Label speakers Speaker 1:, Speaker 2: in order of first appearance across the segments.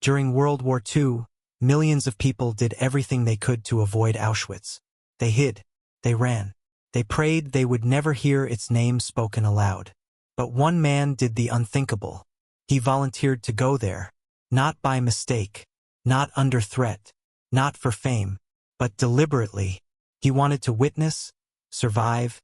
Speaker 1: During World War II, millions of people did everything they could to avoid Auschwitz. They hid, they ran, they prayed they would never hear its name spoken aloud. But one man did the unthinkable. He volunteered to go there, not by mistake, not under threat, not for fame, but deliberately. He wanted to witness, survive,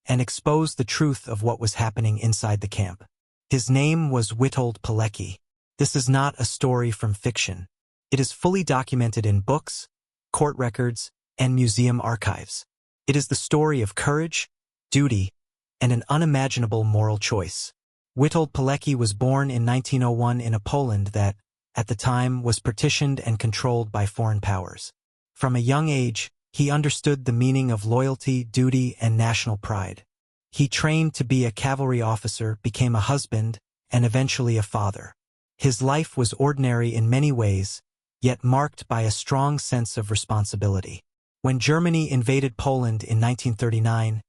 Speaker 1: and expose the truth of what was happening inside the camp. His name was Witold Pilecki. This is not a story from fiction. It is fully documented in books, court records, and museum archives. It is the story of courage, duty, and an unimaginable moral choice. Witold Pilecki was born in 1901 in a Poland that, at the time, was partitioned and controlled by foreign powers. From a young age, he understood the meaning of loyalty, duty, and national pride. He trained to be a cavalry officer, became a husband, and eventually a father. His life was ordinary in many ways, yet marked by a strong sense of responsibility. When Germany invaded Poland in 1939,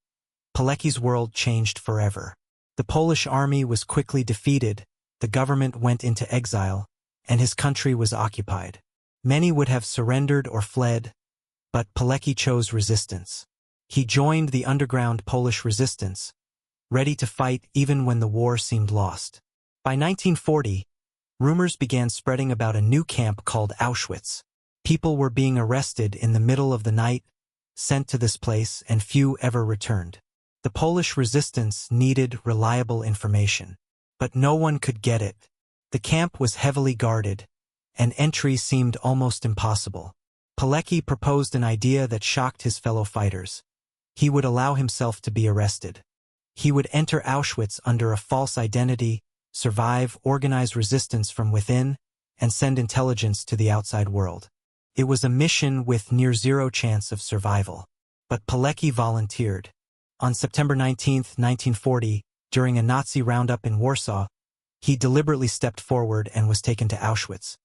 Speaker 1: Pilecki's world changed forever. The Polish army was quickly defeated, the government went into exile, and his country was occupied. Many would have surrendered or fled, but Pilecki chose resistance. He joined the underground Polish resistance, ready to fight even when the war seemed lost. By 1940, rumors began spreading about a new camp called Auschwitz. People were being arrested in the middle of the night, sent to this place, and few ever returned. The Polish resistance needed reliable information, but no one could get it. The camp was heavily guarded, and entry seemed almost impossible. Pilecki proposed an idea that shocked his fellow fighters. He would allow himself to be arrested. He would enter Auschwitz under a false identity, survive, organize resistance from within, and send intelligence to the outside world. It was a mission with near-zero chance of survival. But Pilecki volunteered. On September 19, 1940, during a Nazi roundup in Warsaw, he deliberately stepped forward and was taken to Auschwitz.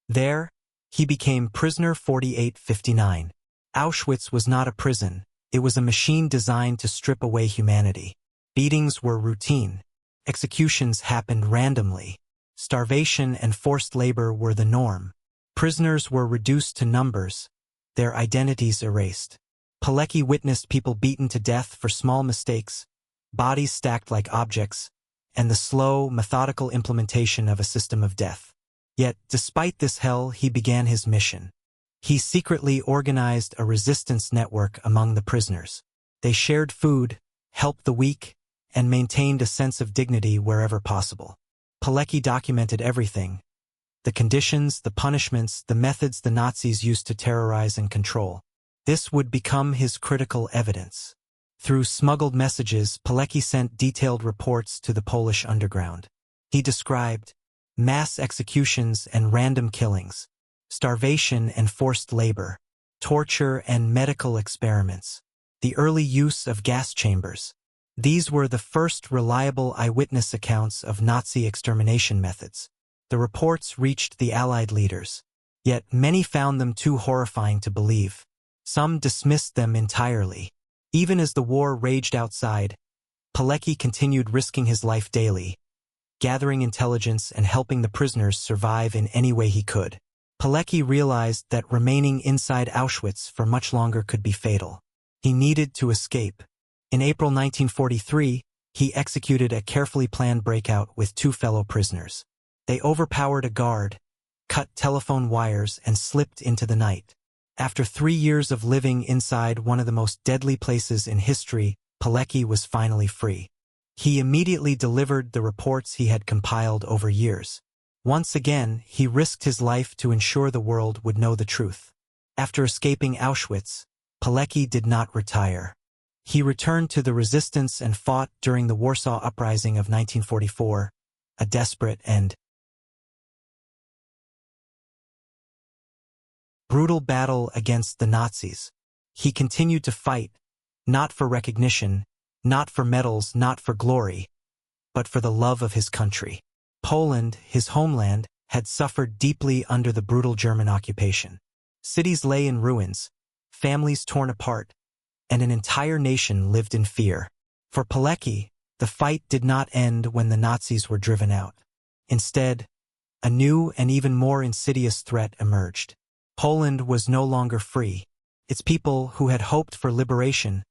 Speaker 1: There, he became prisoner 4859. Auschwitz was not a prison, it was a machine designed to strip away humanity. Beatings were routine. Executions happened randomly. Starvation and forced labor were the norm. Prisoners were reduced to numbers, their identities erased. Pilecki witnessed people beaten to death for small mistakes, bodies stacked like objects, and the slow, methodical implementation of a system of death. Yet, despite this hell, he began his mission. He secretly organized a resistance network among the prisoners. They shared food, helped the weak, and maintained a sense of dignity wherever possible. Pilecki documented everything: the conditions, the punishments, the methods the Nazis used to terrorize and control. This would become his critical evidence. Through smuggled messages, Pilecki sent detailed reports to the Polish underground. He described mass executions and random killings, starvation and forced labor, torture and medical experiments, the early use of gas chambers. These were the first reliable eyewitness accounts of Nazi extermination methods. The reports reached the Allied leaders, yet many found them too horrifying to believe. Some dismissed them entirely. Even as the war raged outside, Pilecki continued risking his life daily, gathering intelligence and helping the prisoners survive in any way he could. Pilecki realized that remaining inside Auschwitz for much longer could be fatal. He needed to escape. In April 1943, he executed a carefully planned breakout with 2 fellow prisoners. They overpowered a guard, cut telephone wires, and slipped into the night. After 3 years of living inside one of the most deadly places in history, Pilecki was finally free. He immediately delivered the reports he had compiled over years. Once again, he risked his life to ensure the world would know the truth. After escaping Auschwitz, Pilecki did not retire. He returned to the resistance and fought during the Warsaw Uprising of 1944, a desperate and brutal battle against the Nazis. He continued to fight, not for recognition, not for medals, not for glory, but for the love of his country. Poland, his homeland, had suffered deeply under the brutal German occupation. Cities lay in ruins, families torn apart, and an entire nation lived in fear. For Pilecki, the fight did not end when the Nazis were driven out. Instead, a new and even more insidious threat emerged. Poland was no longer free. Its people, who had hoped for liberation,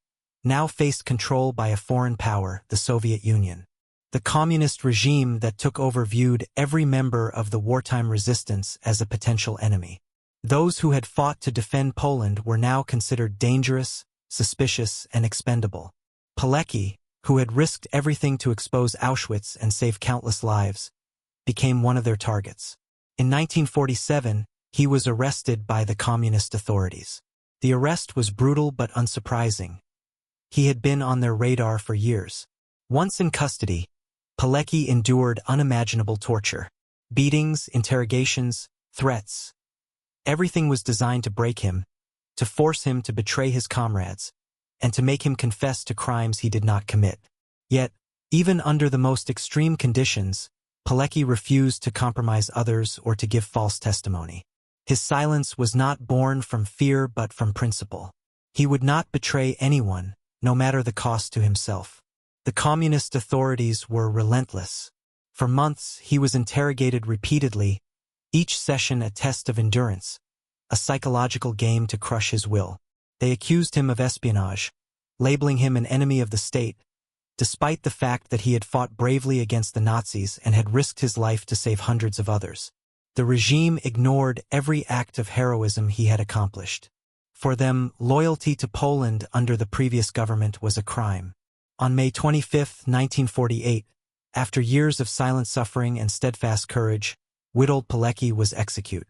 Speaker 1: now faced control by a foreign power, the Soviet Union. The communist regime that took over viewed every member of the wartime resistance as a potential enemy. Those who had fought to defend Poland were now considered dangerous, suspicious, and expendable. Pilecki, who had risked everything to expose Auschwitz and save countless lives, became one of their targets. In 1947, he was arrested by the communist authorities. The arrest was brutal but unsurprising. He had been on their radar for years. Once in custody, Pilecki endured unimaginable torture. Beatings, interrogations, threats. Everything was designed to break him, to force him to betray his comrades, and to make him confess to crimes he did not commit. Yet, even under the most extreme conditions, Pilecki refused to compromise others or to give false testimony. His silence was not born from fear but from principle. He would not betray anyone, no matter the cost to himself. The communist authorities were relentless. For months, he was interrogated repeatedly, each session a test of endurance, a psychological game to crush his will. They accused him of espionage, labeling him an enemy of the state, despite the fact that he had fought bravely against the Nazis and had risked his life to save hundreds of others. The regime ignored every act of heroism he had accomplished. For them, loyalty to Poland under the previous government was a crime. On May 25, 1948, after years of silent suffering and steadfast courage, Witold Pilecki was executed.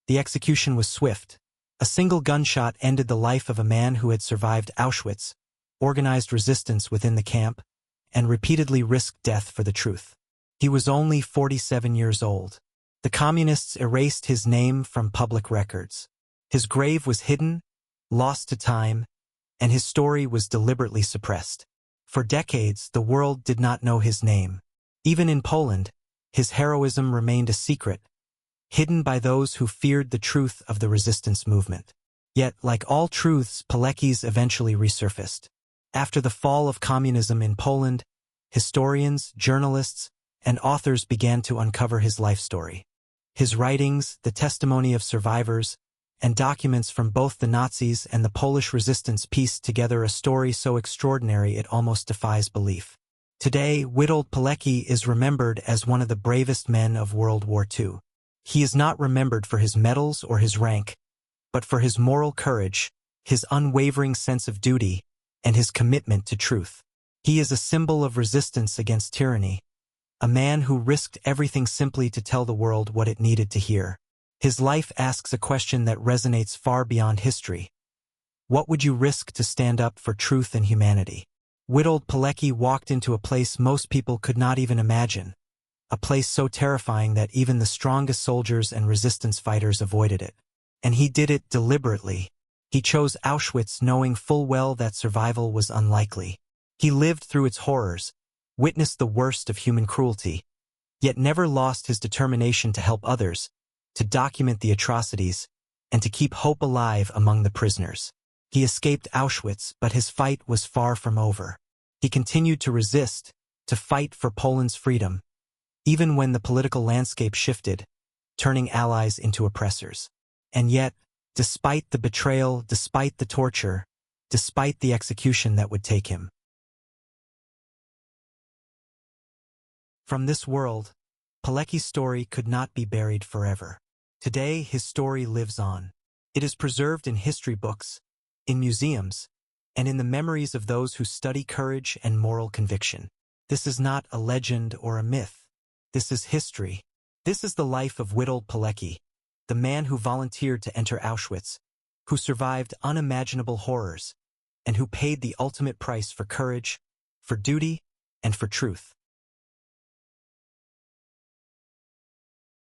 Speaker 1: The execution was swift. A single gunshot ended the life of a man who had survived Auschwitz, organized resistance within the camp, and repeatedly risked death for the truth. He was only 47 years old. The communists erased his name from public records. His grave was hidden, lost to time, and his story was deliberately suppressed. For decades, the world did not know his name. Even in Poland, his heroism remained a secret, hidden by those who feared the truth of the resistance movement. Yet, like all truths, Pilecki's eventually resurfaced. After the fall of communism in Poland, historians, journalists, and authors began to uncover his life story. His writings, the testimony of survivors, and documents from both the Nazis and the Polish resistance pieced together a story so extraordinary it almost defies belief. Today, Witold Pilecki is remembered as one of the bravest men of World War II. He is not remembered for his medals or his rank, but for his moral courage, his unwavering sense of duty, and his commitment to truth. He is a symbol of resistance against tyranny, a man who risked everything simply to tell the world what it needed to hear. His life asks a question that resonates far beyond history. What would you risk to stand up for truth and humanity? Witold Pilecki walked into a place most people could not even imagine, a place so terrifying that even the strongest soldiers and resistance fighters avoided it. And he did it deliberately. He chose Auschwitz knowing full well that survival was unlikely. He lived through its horrors, witnessed the worst of human cruelty, yet never lost his determination to help others, to document the atrocities, and to keep hope alive among the prisoners. He escaped Auschwitz, but his fight was far from over. He continued to resist, to fight for Poland's freedom, even when the political landscape shifted, turning allies into oppressors. And yet, despite the betrayal, despite the torture, despite the execution that would take him from this world, Pilecki's story could not be buried forever. Today, his story lives on. It is preserved in history books, in museums, and in the memories of those who study courage and moral conviction. This is not a legend or a myth. This is history. This is the life of Witold Pilecki, the man who volunteered to enter Auschwitz, who survived unimaginable horrors, and who paid the ultimate price for courage, for duty, and for truth.